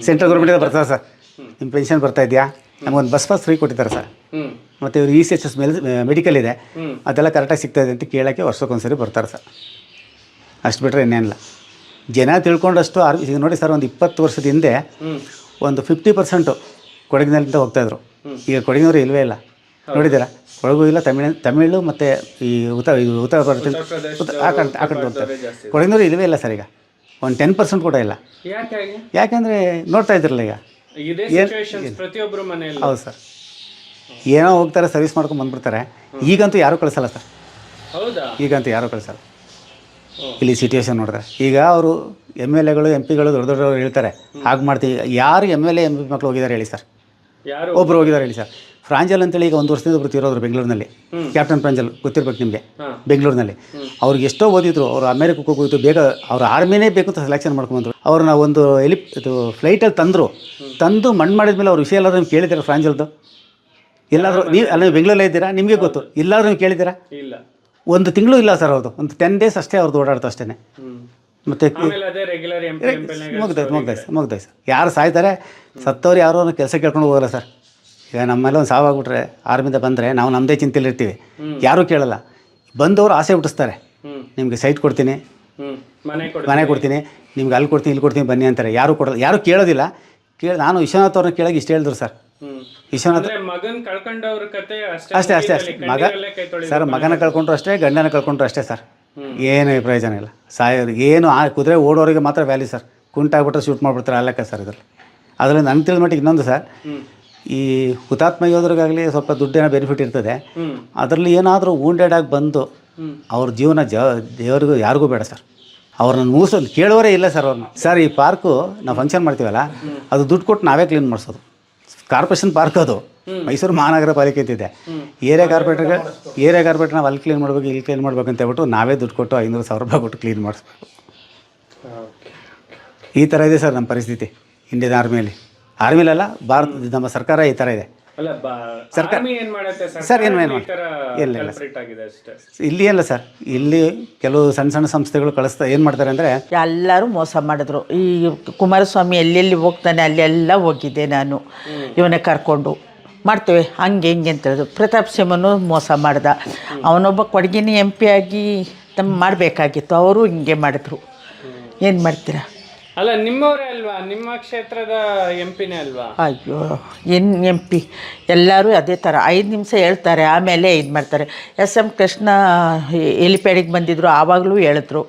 Central ಗೌರ್ಮೆಂಟಿಂದ ಬರ್ತದೆ sir. ನಿಮ್ಮ ಪೆನ್ಷನ್ ಬರ್ತಾ ಇದೆಯಾ, ನಮಗೊಂದು ಬಸ್ ಪಾಸ್ ಫ್ರೀ ಕೊಟ್ಟಿದ್ದಾರೆ ಸರ್. ಮತ್ತು ಇವರು ECHS ಮೆಡಿಕಲ್ ಇದೆ, ಅದೆಲ್ಲ ಕರೆಕ್ಟಾಗಿ ಸಿಗ್ತಾಯಿದೆ ಅಂತ ಕೇಳೋಕ್ಕೆ ವರ್ಷಕ್ಕೊಂದ್ಸರಿ ಬರ್ತಾರೆ ಸರ್. ಅಷ್ಟು ಬಿಟ್ಟರೆ ಇನ್ನೇನಿಲ್ಲ. ಜನ ತಿಳ್ಕೊಂಡಷ್ಟು ಈಗ ನೋಡಿ ಸರ್, ಒಂದು 20 ವರ್ಷದ ಹಿಂದೆ ಒಂದು 50% ಕೊಡಗಿನಲ್ಲಿಂದ ಹೋಗ್ತಾಯಿದ್ರು. ಈಗ ಕೊಡಗಿನವರು ಇಲ್ಲವೇ ಇಲ್ಲ, ನೋಡಿದ್ದೀರಾ? ಕೊಡಗು ಇಲ್ಲ, ತಮಿಳು ಮತ್ತು ಈ ಉತ್ತರ ಭಾರತ ಆ ಕಡೆ ಹೋಗ್ತಾರೆ. ಕೊಡಗಿನವರು ಇಲ್ಲವೇ ಇಲ್ಲ ಸರ್. ಈಗ ಒಂದು 10% ಕೂಡ ಇಲ್ಲ. ಯಾಕೆಂದರೆ ನೋಡ್ತಾ ಇದ್ರಲ್ಲ ಈಗ ಪ್ರತಿಯೊಬ್ಬರು ಮನೆಯಲ್ಲಿ. ಹೌದು ಸರ್, ಏನೋ ಹೋಗ್ತಾರೆ, ಸರ್ವಿಸ್ ಮಾಡ್ಕೊಂಡು ಬಂದ್ಬಿಡ್ತಾರೆ. ಈಗಂತೂ ಯಾರೂ ಕಳಿಸಲ್ಲ ಸರ್. ಹೌದಾ? ಈಗಂತೂ ಯಾರೂ ಕಳಿಸಲ್ಲ. ಇಲ್ಲಿ ಸಿಚುವೇಶನ್ ನೋಡಿದ್ರೆ ಈಗ ಅವರು MLAಗಳು MP ಗಳು ದೊಡ್ಡವರು ಹೇಳ್ತಾರೆ ಹಾಗೆ ಮಾಡ್ತೀವಿ. ಯಾರು MLA MP ಮಕ್ಕಳು ಹೋಗಿದ್ದಾರೆ ಹೇಳಿ ಸರ್? ಒಬ್ಬರು ಹೋಗಿದ್ದಾರೆ ಹೇಳಿ ಸರ್? ಫ್ರಾಂಜಲ್ ಅಂತೇಳಿ ಈಗ 1 ವರ್ಷದಿಂದ ಒಬ್ಬರು ತಿರೋದ್ರು ಬೆಂಗಳೂರಿನಲ್ಲಿ. ಕ್ಯಾಪ್ಟನ್ ಫ್ರಾಂಜಲ್ ಗೊತ್ತಿರ್ಬೇಕು ನಿಮಗೆ, ಬೆಂಗಳೂರಿನಲ್ಲಿ. ಅವ್ರಿಗೆ ಎಷ್ಟೋ ಓದಿದ್ರು, ಅವರು ಅಮೇರಿಕಕ್ಕೆ ಹೋಗಿದ್ದು, ಬೇಗ ಅವ್ರು ಆರ್ಮಿನೇ ಬೇಕು ಅಂತ ಸೆಲೆಕ್ಷನ್ ಮಾಡ್ಕೊಂಡ್ಬಂದರು. ಅವ್ರನ್ನ ಒಂದು ಫ್ಲೈಟಲ್ಲಿ ತಂದು ಮಣ್ಣು ಮಾಡಿದ್ಮೇಲೆ ಅವ್ರ ವಿಷಯ ಎಲ್ಲಾದ್ರೂ ನೀವು ಕೇಳಿದ್ದೀರಾ? ಫ್ರಾಂಜಲ್ದು ಎಲ್ಲಾದರೂ ನೀವು ಅಲ್ಲಿ ಬೆಂಗಳೂರಲ್ಲೇ ಇದ್ದೀರಾ, ನಿಮಗೆ ಗೊತ್ತು. ಎಲ್ಲಾದ್ರೂ ನೀವು ಕೇಳಿದ್ದೀರಾ? ಇಲ್ಲ. 1 ತಿಂಗಳು ಇಲ್ಲ ಸರ್ ಅವ್ರದ್ದು. ಒಂದು 10 days ಅಷ್ಟೇ ಅವ್ರದ್ದು ಓಡಾಡ್ತು ಅಷ್ಟೇ. ಮತ್ತು ಮುಗ್ದಾಯ್ತು ಸರ್. ಯಾರು ಸಾಯ್ತಾರೆ, ಸತ್ತವ್ರು ಯಾರೋ ಕೆಲಸ ಕೇಳ್ಕೊಂಡು ಹೋಗಲ್ಲ ಸರ್. ಈಗ ನಮ್ಮೆಲ್ಲ ಒಂದು ಸಾವಾಗ್ಬಿಟ್ರೆ ಆರ್ಮಿಂದ ಬಂದರೆ ನಾವು ನಮ್ಮದೇ ಚಿಂತೆಲಿರ್ತೀವಿ, ಯಾರೂ ಕೇಳಲ್ಲ. ಬಂದವರು ಆಸೆ ಹುಟ್ಟಿಸ್ತಾರೆ, ನಿಮಗೆ ಸೈಟ್ ಕೊಡ್ತೀನಿ, ಮನೆ ಕೊಡ್ತೀನಿ, ನಿಮ್ಗೆ ಅಲ್ಲಿ ಕೊಡ್ತೀನಿ, ಇಲ್ಲಿ ಕೊಡ್ತೀನಿ, ಬನ್ನಿ ಅಂತಾರೆ. ಯಾರೂ ಕೊಡಲ್ಲ, ಯಾರೂ ಕೇಳೋದಿಲ್ಲ. ನಾನು ವಿಶ್ವನಾಥ್ ಅವ್ರನ್ನ ಕೇಳೋಕೆ ಇಷ್ಟು ಹೇಳಿದ್ರು ಸರ್. ವಿಶ್ವನಾಥ್ ಅಷ್ಟೇ ಮಗನ ಕಳ್ಕೊಂಡ್ರು ಅಷ್ಟೇ, ಗಂಡನ ಕಳ್ಕೊಂಡ್ರು ಅಷ್ಟೇ ಸರ್. ಏನು ಪ್ರಯೋಜನ ಇಲ್ಲ. ಸಾಯೋರಿಗೆ ಏನು, ಆ ಕುದುರೆ ಓಡೋರಿಗೆ ಮಾತ್ರ ವ್ಯಾಲ್ಯೂ ಸರ್. ಕುಂಟಾಗ್ಬಿಟ್ರೆ ಶೂಟ್ ಮಾಡಿಬಿಡ್ತಾರೆ, ಅಲ್ಲಕ್ಕ ಸರ್ ಇದರಲ್ಲಿ. ಅದರಲ್ಲಿ ನನಗೆ ತಿಳಿದ ಮಟ್ಟಿಗೆ ಇನ್ನೊಂದು ಸರ್, ಈ ಹುತಾತ್ಮ ಯೋಧರಿಗಾಗಲಿ ಸ್ವಲ್ಪ ದುಡ್ಡಿನ ಬೆನಿಫಿಟ್ ಇರ್ತದೆ. ಅದರಲ್ಲಿ ಏನಾದರೂ ವೂಂಡೆಡ್ ಆಗಿ ಬಂದು ಅವ್ರ ಜೀವನ ದೇವರಿಗೂ ಯಾರಿಗೂ ಬೇಡ ಸರ್. ಅವ್ರನ್ನ ಮೂಸೋದು ಕೇಳುವರೇ ಇಲ್ಲ ಸರ್ ಅವ್ರನ್ನ. ಸರ್, ಈ ಪಾರ್ಕು ನಾವು ಫಂಕ್ಷನ್ ಮಾಡ್ತೀವಲ್ಲ, ಅದು ದುಡ್ಡು ಕೊಟ್ಟು ನಾವೇ ಕ್ಲೀನ್ ಮಾಡಿಸೋದು. ಕಾರ್ಪೊರೇಷನ್ ಪಾರ್ಕ್ ಅದು, ಮೈಸೂರು ಮಹಾನಗರ ಪಾಲಿಕೆ ಅಂತಿದೆ. ಏರಿಯಾ ಕಾರ್ಪೊರೇಟರ್ ನಾವು ಅಲ್ಲಿ ಕ್ಲೀನ್ ಮಾಡಬೇಕು, ಇಲ್ಲಿ ಕ್ಲೀನ್ ಮಾಡ್ಬೇಕು ಅಂತ ಹೇಳ್ಬಿಟ್ಟು ನಾವೇ ದುಡ್ಡು ಕೊಟ್ಟು 500,000 ರೂಪಾಯಿ ಕೊಟ್ಟು ಕ್ಲೀನ್ ಮಾಡಿಸ್ಬೇಕು. ಈ ಥರ ಇದೆ ಸರ್ ನಮ್ಮ ಪರಿಸ್ಥಿತಿ ಇಂಡಿಯನ್ ಆರ್ಮಿಲಲ್ಲ, ನಮ್ಮ ಸರ್ಕಾರ ಈ ಥರ ಇದೆ. ಸರ್ಕಾರ ಸರ್ ಏನು ಇಲ್ಲ ಇಲ್ಲಿ ಅಲ್ಲ ಸರ್. ಇಲ್ಲಿ ಕೆಲವು ಸಣ್ಣ ಸಂಸ್ಥೆಗಳು ಏನು ಮಾಡ್ತಾರೆ ಅಂದರೆ ಎಲ್ಲರೂ ಮೋಸ ಮಾಡಿದ್ರು. ಈ ಕುಮಾರಸ್ವಾಮಿ ಎಲ್ಲೆಲ್ಲಿ ಹೋಗ್ತಾನೆ ಅಲ್ಲೆಲ್ಲ ಹೋಗಿದ್ದೆ ನಾನು, ಇವನೇ ಕರ್ಕೊಂಡು ಮಾಡ್ತೇವೆ ಹಂಗೆ ಹಿಂಗೆ ಅಂತ ಹೇಳಿದ್ರು. ಪ್ರತಾಪ್ ಸಿಂಹನು ಮೋಸ ಮಾಡ್ದ. ಅವನೊಬ್ಬ ಕೊಡಗಿನ MP ಆಗಿ ಮಾಡಬೇಕಾಗಿತ್ತು, ಅವರು ಹಿಂಗೆ ಮಾಡಿದ್ರು. ಏನು ಮಾಡ್ತೀರಾ? ಅಲ್ಲ, ನಿಮ್ಮವರೇ ಅಲ್ವಾ, ನಿಮ್ಮ ಕ್ಷೇತ್ರದ MP-ನೇ ಅಲ್ವಾ? ಅಯ್ಯೋ, MP ಎಲ್ಲರೂ ಅದೇ ಥರ 5 ನಿಮಿಷ ಹೇಳ್ತಾರೆ, ಆಮೇಲೆ ಇದು ಮಾಡ್ತಾರೆ. SM ಕೃಷ್ಣ ಹೆಲಿಪ್ಯಾಡಿಗೆ ಬಂದಿದ್ದರು, ಆವಾಗಲೂ ಹೇಳಿದ್ರು